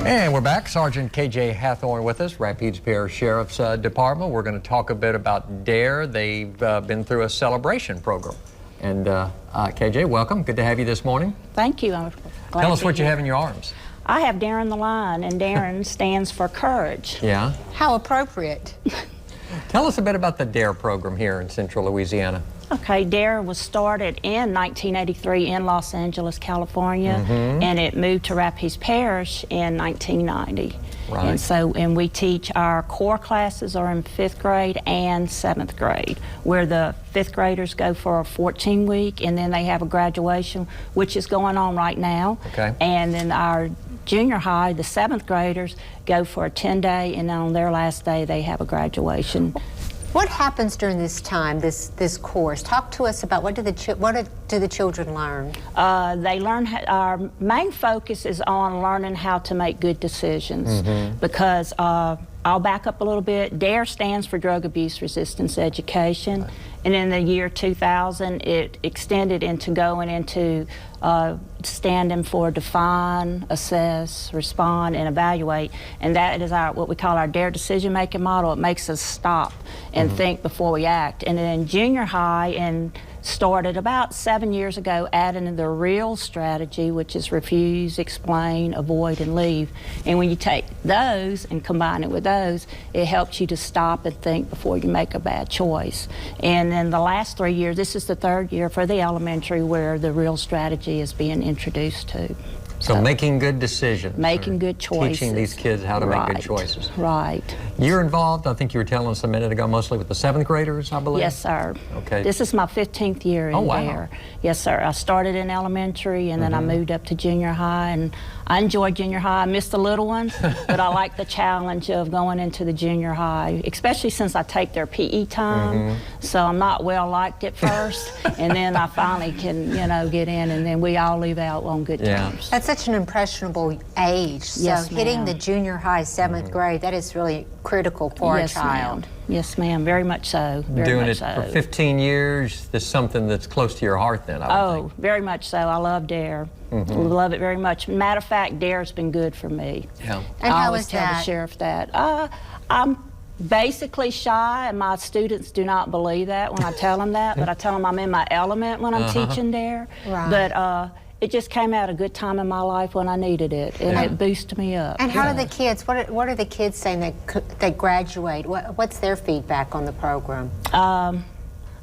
And we're back. Sergeant K.J. Hawthorne with us, Rapides Parish Sheriff's Department. We're going to talk a bit about DARE. They've been through a celebration program. And K.J., welcome. Good to have you this morning. Thank you. I'm glad Tell us to what be you here. have in your arms. I have Darren the Lion, and Darren stands for courage. Yeah. How appropriate. Tell us a bit about the DARE program here in Central Louisiana. Okay, DARE was started in 1983 in Los Angeles, California, and it moved to Rapides Parish in 1990. Right. And we teach our core classes are in 5th grade and 7th grade, where the 5th graders go for a 14-week, and then they have a graduation, which is going on right now. Okay. And then our junior high, the 7th graders, go for a 10-day, and on their last day they have a graduation. What happens during this time, this course? Talk to us about what do the children learn? They learn, our main focus is on learning how to make good decisions, because I'll back up a little bit. DARE stands for Drug Abuse Resistance Education, and in the year 2000 it extended into going into standing for define, assess, respond, and evaluate, and that is our what we call our DARE decision-making model. It makes us stop and think before we act. And then junior high and started about 7 years ago adding the REAL strategy, which is refuse, explain, avoid, and leave. And when you take those and combine it with those, it helps you to stop and think before you make a bad choice. And then the last 3 years, this is the 3rd year for the elementary where the REAL strategy is being introduced to. So making good decisions. Making good choices. Teaching these kids how to make good choices. Right. You're involved, I think you were telling us a minute ago, mostly with the 7th graders, I believe? Yes, sir. Okay. This is my 15th year in DARE. Yes, sir. I started in elementary, and then I moved up to junior high, and I enjoyed junior high. I missed the little ones, but I like the challenge of going into the junior high, especially since I take their PE time, so I'm not well liked at first, and then I finally can, you know, get in, and then we all leave out on good terms. That's such an impressionable age. So Yes, hitting the junior high 7th grade, that is really critical for a child. Yes, ma'am. Very much so. Doing it for 15 years, there's something that's close to your heart then, I would think. Very much so. I love DARE. Love it very much. Matter of fact, DARE's been good for me. Yeah. And I how always is tell that? the sheriff that. I'm basically shy, and my students do not believe that when I tell them that, but I tell them I'm in my element when I'm teaching DARE. Right. But it just came out a good time in my life when I needed it, and it boosted me up. And how do the kids, what are the kids saying that graduate? What's their feedback on the program?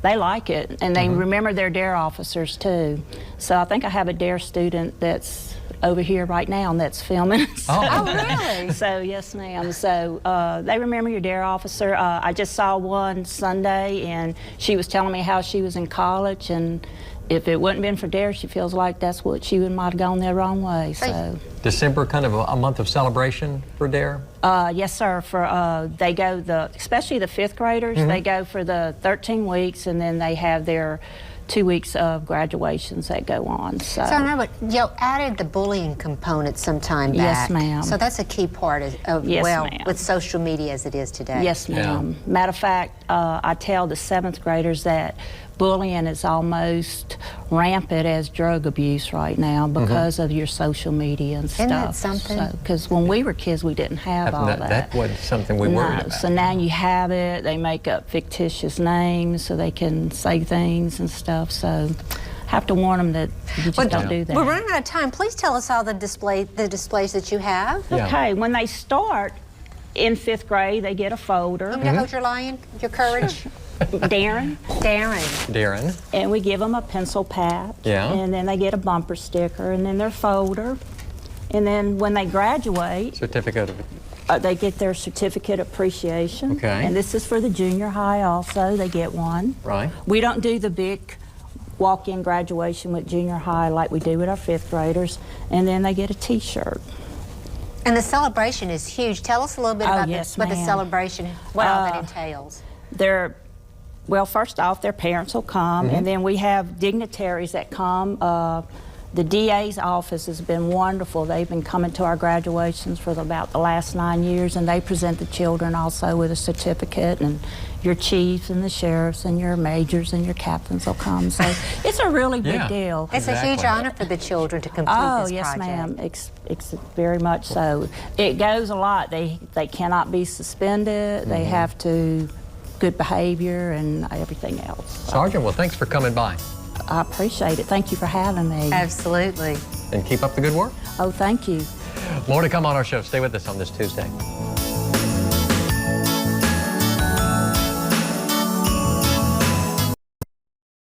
They like it, and they remember their DARE officers too. So I think I have a DARE student that's over here right now and that's filming. Oh, really? So yes, ma'am. So they remember your DARE officer. I just saw one Sunday, and she was telling me how she was in college, and if it wouldn't been for DARE, she feels like that's what she might have gone the wrong way. So December, kind of a month of celebration for DARE? yes, sir. For they go especially the 5th graders. They go for the 13 weeks, and then they have their 2 weeks of graduations that go on. So I know, but you added the bullying component some time back. Yes, ma'am. So that's a key part of Yes, well, ma'am. with social media as it is today. Yes, ma'am. Matter of fact, I tell the 7th graders that bullying is almost rampant as drug abuse right now because of your social media and stuff. Isn't that something? Because when we were kids, we didn't have all that. That wasn't something we worried about. So now you have it. They make up fictitious names so they can say things and stuff. So have to warn them that you just don't do that. We're running out of time. Please tell us all the displays that you have. Okay, when they start in 5th grade, they get a folder. You know, hold your lion, your courage. Darren. Darren. And we give them a pencil pad. Yeah. And then they get a bumper sticker, and then their folder. And then when they graduate, Certificate of... they get their certificate appreciation. Okay. And this is for the junior high also. They get one. Right. We don't do the big walk-in graduation with junior high like we do with our 5th graders. And then they get a T-shirt. And the celebration is huge. Tell us a little bit about what the celebration, what all that entails. Well, first off, their parents will come, and then we have dignitaries that come. The DA's office has been wonderful. They've been coming to our graduations for about the last 9 years, and they present the children also with a certificate, and your chiefs and the sheriffs and your majors and your captains will come. So it's a really big deal. It's a huge honor for the children to complete this project. Oh, yes, ma'am. It's very much so. It goes a lot. They cannot be suspended. They have to good behavior and everything else. Sergeant, well, thanks for coming by. I appreciate it. Thank you for having me. Absolutely. And keep up the good work. Oh, thank you. More to come on our show. Stay with us on this Tuesday.